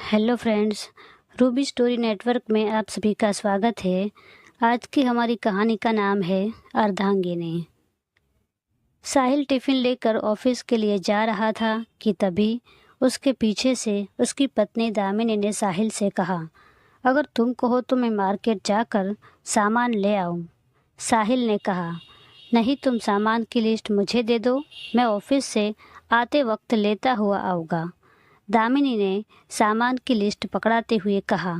Hello friends, Ruby story network में आप सभी का स्वागत है। आज की हमारी कहानी का नाम है अर्धांगिनी। साहिल टिफ़िन लेकर ऑफिस के लिए जा रहा था कि तभी उसके पीछे से उसकी पत्नी दामिनी ने साहिल से कहा, अगर तुम कहो तो मैं मार्केट जाकर सामान ले आऊं। साहिल ने कहा, नहीं, तुम सामान की लिस्ट मुझे दे दो, मैं ऑफिस से आते वक्त लेता हुआ आऊँगा। दामिनी ने सामान की लिस्ट पकड़ाते हुए कहा,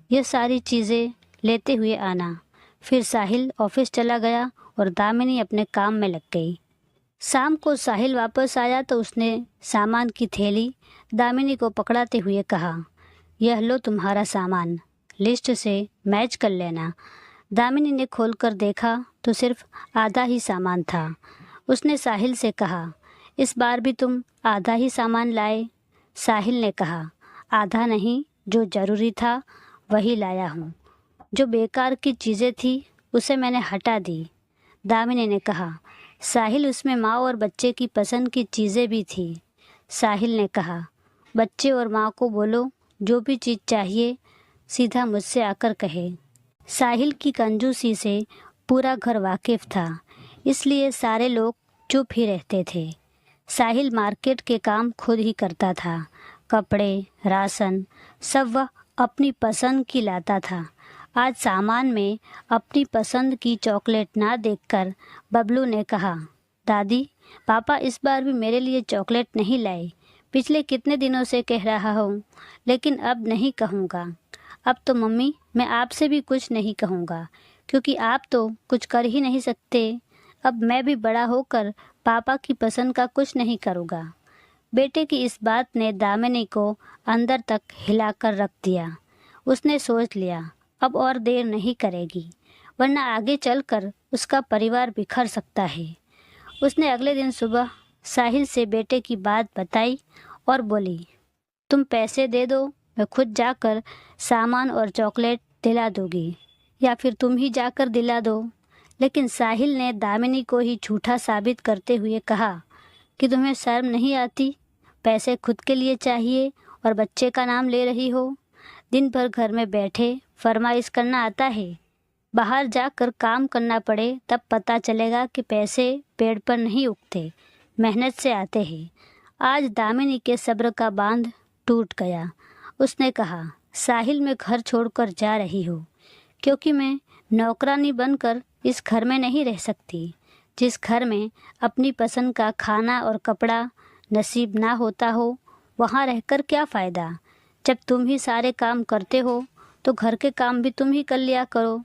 यह सारी चीज़ें लेते हुए आना। फिर साहिल ऑफिस चला गया और दामिनी अपने काम में लग गई। शाम को साहिल वापस आया तो उसने सामान की थैली दामिनी को पकड़ाते हुए कहा, यह लो तुम्हारा सामान, लिस्ट से मैच कर लेना। दामिनी ने खोलकर देखा तो सिर्फ आधा ही सामान था। उसने साहिल से कहा, इस बार भी तुम आधा ही सामान लाए? साहिल ने कहा, आधा नहीं, जो ज़रूरी था वही लाया हूँ। जो बेकार की चीज़ें थी उसे मैंने हटा दी। दामिनी ने कहा, साहिल, उसमें माँ और बच्चे की पसंद की चीज़ें भी थी। साहिल ने कहा, बच्चे और माँ को बोलो जो भी चीज़ चाहिए सीधा मुझसे आकर कहे। साहिल की कंजूसी से पूरा घर वाकिफ़ था, इसलिए सारे लोग चुप ही रहते थे। साहिल मार्केट के काम खुद ही करता था। कपड़े, राशन सब वह अपनी पसंद की लाता था। आज सामान में अपनी पसंद की चॉकलेट ना देखकर बबलू ने कहा, दादी, पापा इस बार भी मेरे लिए चॉकलेट नहीं लाए। पिछले कितने दिनों से कह रहा हूँ, लेकिन अब नहीं कहूँगा। अब तो मम्मी, मैं आपसे भी कुछ नहीं कहूँगा, क्योंकि आप तो कुछ कर ही नहीं सकते। अब मैं भी बड़ा होकर पापा की पसंद का कुछ नहीं करूँगा। बेटे की इस बात ने दामिनी को अंदर तक हिलाकर रख दिया। उसने सोच लिया, अब और देर नहीं करेगी, वरना आगे चलकर उसका परिवार बिखर सकता है। उसने अगले दिन सुबह साहिल से बेटे की बात बताई और बोली, तुम पैसे दे दो, मैं खुद जाकर सामान और चॉकलेट दिला दूँगी, या फिर तुम ही जाकर दिला दो। लेकिन साहिल ने दामिनी को ही झूठा साबित करते हुए कहा कि तुम्हें शर्म नहीं आती? पैसे खुद के लिए चाहिए और बच्चे का नाम ले रही हो। दिन भर घर में बैठे फरमाइश करना आता है? बाहर जाकर काम करना पड़े तब पता चलेगा कि पैसे पेड़ पर नहीं उगते, मेहनत से आते हैं। आज दामिनी के सब्र का बांध टूट गया। उसने कहा, साहिल, मैं घर छोड़कर जा रही हूँ, क्योंकि मैं नौकरानी बनकर इस घर में नहीं रह सकती। जिस घर में अपनी पसंद का खाना और कपड़ा नसीब ना होता हो, वहाँ रहकर क्या फ़ायदा। जब तुम ही सारे काम करते हो तो घर के काम भी तुम ही कर लिया करो।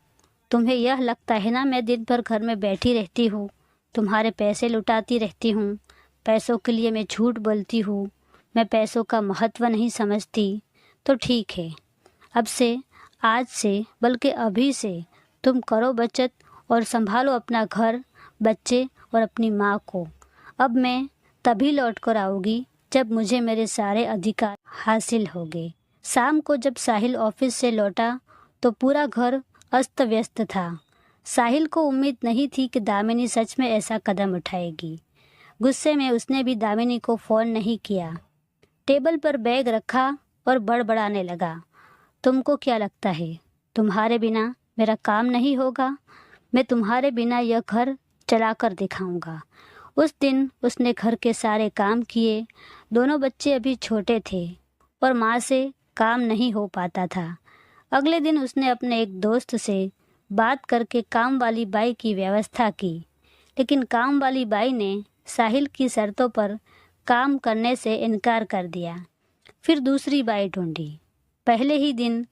तुम्हें यह लगता है ना मैं दिन भर घर में बैठी रहती हूँ, तुम्हारे पैसे लुटाती रहती हूँ। पैसों के लिए मैं झूठ बोलती हूँ, मैं पैसों का महत्व नहीं समझती। तो ठीक है, अब से, आज से, बल्कि अभी से तुम करो बचत और संभालो अपना घर, बच्चे और अपनी माँ को। अब मैं तभी लौट कर आऊँगी जब मुझे मेरे सारे अधिकार हासिल होंगे। शाम को जब साहिल ऑफिस से लौटा तो पूरा घर अस्त व्यस्त था। साहिल को उम्मीद नहीं थी कि दामिनी सच में ऐसा कदम उठाएगी। गुस्से में उसने भी दामिनी को फ़ोन नहीं किया। टेबल पर बैग रखा और बड़बड़ाने लगा, तुमको क्या लगता है तुम्हारे बिना मेरा काम नहीं होगा? मैं तुम्हारे बिना यह घर चलाकर दिखाऊंगा। उस दिन उसने घर के सारे काम किए। दोनों बच्चे अभी छोटे थे और माँ से काम नहीं हो पाता था। अगले दिन उसने अपने एक दोस्त से बात करके काम वाली बाई की व्यवस्था की, लेकिन काम वाली बाई ने साहिल की शर्तों पर काम करने से इनकार कर दिया। फिर दूसरी बाई ढूंढी। पहले ही दिन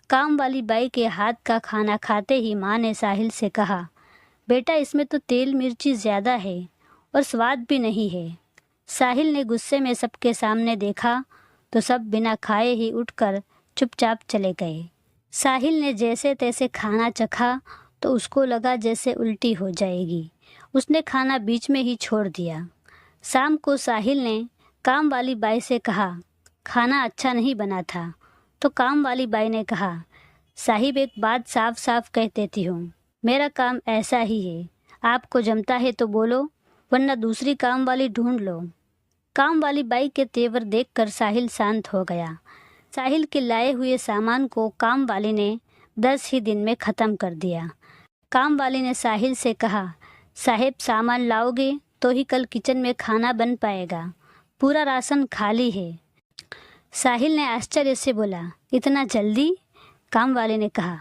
काम वाली बाई के हाथ का खाना खाते ही माँ ने साहिल से कहा, बेटा, इसमें तो तेल मिर्ची ज़्यादा है और स्वाद भी नहीं है। साहिल ने गुस्से में सबके सामने देखा तो सब बिना खाए ही उठकर चुपचाप चले गए। साहिल ने जैसे तैसे खाना चखा तो उसको लगा जैसे उल्टी हो जाएगी। उसने खाना बीच में ही छोड़ दिया। शाम को साहिल ने काम वाली बाई से कहा, खाना अच्छा नहीं बना था। तो काम वाली बाई ने कहा, साहिब, एक बात साफ साफ कह देती हूँ, मेरा काम ऐसा ही है। आपको जमता है तो बोलो, वरना दूसरी काम वाली ढूंढ लो। काम वाली बाई के तेवर देखकर साहिल शांत हो गया। साहिल के लाए हुए सामान को काम वाली ने 10 ही दिन में ख़त्म कर दिया। काम वाली ने साहिल से कहा, साहेब सामान लाओगे तो ही कल किचन में खाना बन पाएगा, पूरा राशन खाली है। साहिल ने आश्चर्य से बोला, इतना जल्दी? काम वाले ने कहा,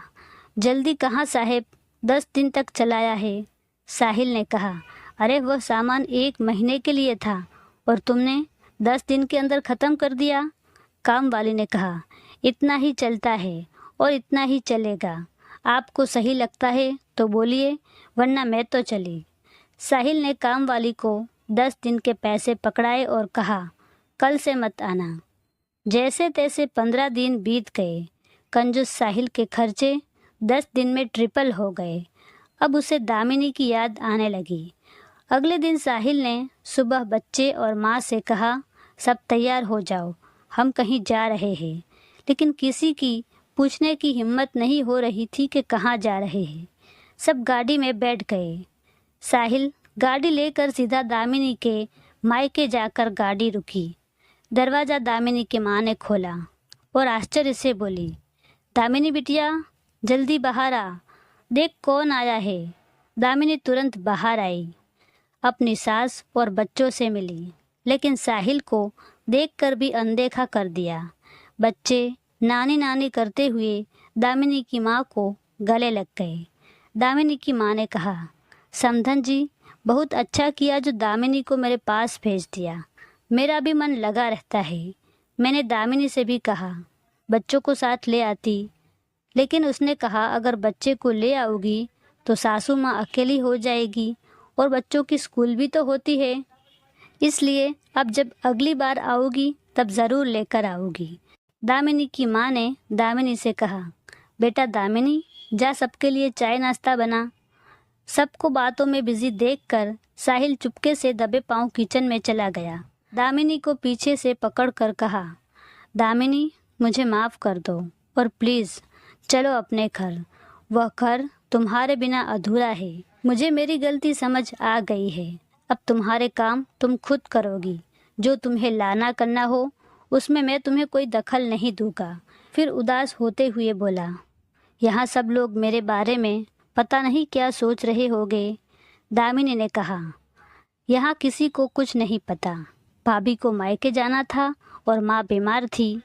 जल्दी कहाँ साहेब, 10 दिन तक चलाया है। साहिल ने कहा, अरे वह सामान 1 महीने के लिए था और तुमने 10 दिन के अंदर ख़त्म कर दिया। काम वाली ने कहा, इतना ही चलता है और इतना ही चलेगा, आपको सही लगता है तो बोलिए, वरना मैं तो चली। साहिल ने काम वाली को 10 दिन के पैसे पकड़ाए और कहा, कल से मत आना। जैसे तैसे 15 दिन बीत गए। कंजूस साहिल के खर्चे 10 दिन में ट्रिपल हो गए। अब उसे दामिनी की याद आने लगी। अगले दिन साहिल ने सुबह बच्चे और माँ से कहा, सब तैयार हो जाओ, हम कहीं जा रहे हैं। लेकिन किसी की पूछने की हिम्मत नहीं हो रही थी कि कहाँ जा रहे हैं। सब गाड़ी में बैठ गए। साहिल गाड़ी लेकर सीधा दामिनी के मायके जाकर गाड़ी रुकी। दरवाज़ा दामिनी की माँ ने खोला और आश्चर्य से बोली, दामिनी बिटिया, जल्दी बाहर आ, देख कौन आया है। दामिनी तुरंत बाहर आई, अपनी सास और बच्चों से मिली, लेकिन साहिल को देखकर भी अनदेखा कर दिया। बच्चे नानी नानी करते हुए दामिनी की माँ को गले लग गए। दामिनी की माँ ने कहा, समधन जी, बहुत अच्छा किया जो दामिनी को मेरे पास भेज दिया, मेरा भी मन लगा रहता है। मैंने दामिनी से भी कहा बच्चों को साथ ले आती, लेकिन उसने कहा अगर बच्चे को ले आओगी तो सासू माँ अकेली हो जाएगी और बच्चों की स्कूल भी तो होती है, इसलिए अब जब अगली बार आओगी तब ज़रूर लेकर आओगी। दामिनी की माँ ने दामिनी से कहा, बेटा दामिनी, जा सबके लिए चाय नाश्ता बना। सबको बातों में बिजी देखकर साहिल चुपके से दबे पांव किचन में चला गया। दामिनी को पीछे से पकड़कर कहा, दामिनी, मुझे माफ़ कर दो और प्लीज़ चलो अपने घर। वह घर तुम्हारे बिना अधूरा है। मुझे मेरी गलती समझ आ गई है। अब तुम्हारे काम तुम खुद करोगी। जो तुम्हें लाना करना हो उसमें मैं तुम्हें कोई दखल नहीं दूंगा। फिर उदास होते हुए बोला, यहाँ सब लोग मेरे बारे में पता नहीं क्या सोच रहे होंगे। दामिनी ने कहा, यहाँ किसी को कुछ नहीं पता। भाभी को मायके जाना था और माँ बीमार थी।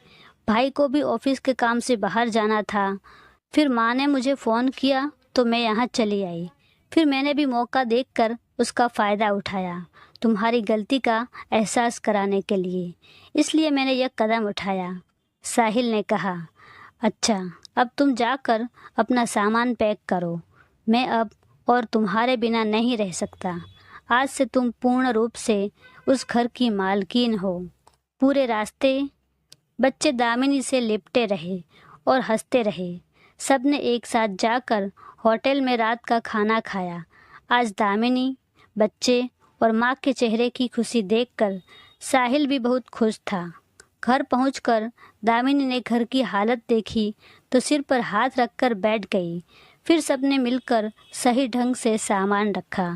भाई को भी ऑफिस के काम से बाहर जाना था। फिर माँ ने मुझे फ़ोन किया तो मैं यहाँ चली आई। फिर मैंने भी मौका देखकर उसका फ़ायदा उठाया, तुम्हारी गलती का एहसास कराने के लिए, इसलिए मैंने यह कदम उठाया। साहिल ने कहा, अच्छा, अब तुम जाकर अपना सामान पैक करो। मैं अब और तुम्हारे बिना नहीं रह सकता। आज से तुम पूर्ण रूप से उस घर की मालकिन हो। पूरे रास्ते बच्चे दामिनी से लिपटे रहे और हंसते रहे। सबने एक साथ जाकर होटल में रात का खाना खाया। आज दामिनी, बच्चे और माँ के चेहरे की खुशी देखकर साहिल भी बहुत खुश था। घर पहुंचकर दामिनी ने घर की हालत देखी तो सिर पर हाथ रखकर बैठ गई। फिर सबने मिलकर सही ढंग से सामान रखा।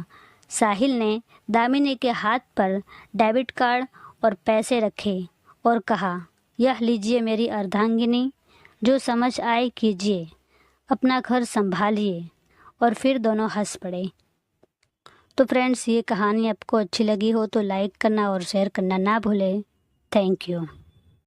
साहिल ने दामिनी के हाथ पर डेबिट कार्ड और पैसे रखे और कहा, यह लीजिए मेरी अर्धांगिनी, जो समझ आए कीजिए, अपना घर संभालिए। और फिर दोनों हंस पड़े। तो फ्रेंड्स, ये कहानी आपको अच्छी लगी हो तो लाइक करना और शेयर करना ना भूलें। Thank you.